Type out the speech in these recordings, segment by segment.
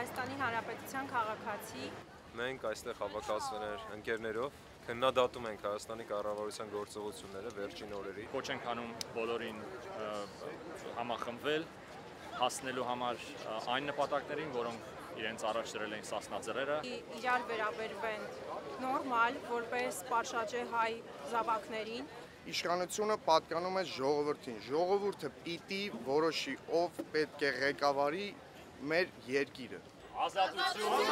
Հայաստանի Հանրապետության քաղաքացի։ Մենք այստեղ հավաքացվել ենք ընկերներով, քննադատում ենք Հայաստանի կառավարության գործողությունները վերջին օրերի։ Կոչ ենք անում բոլորին համախմբվել, հասնելու համար այն նպատակներին, որոնք իրենց առաջ դրել են Սասնա Ծռերը։ Իրար վերաբերվեն նորմալ, որպես պատշաճե հայ զավակներին։ Իշխանությունը պատկանում է ժողովրդին։ Ժողովուրդը պիտի որոշի, ով պետք է ղեկավարի մեր երկիրը։ Ազատություն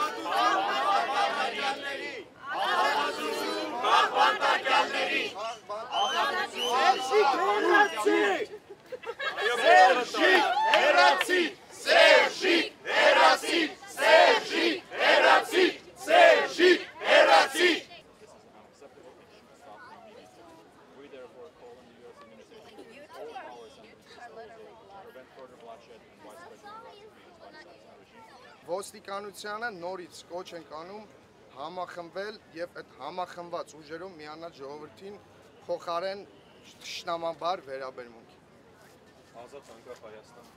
Աղբանտակյալների! Ոստիկանությանը նորից կոչ ենք անում համախմբվել եւ այդ համախմբված ուժերով միանալ ժողովրդին փոխարեն թշնամաբար վերաբերմունքի։ Ազատ անկախ Հայաստան։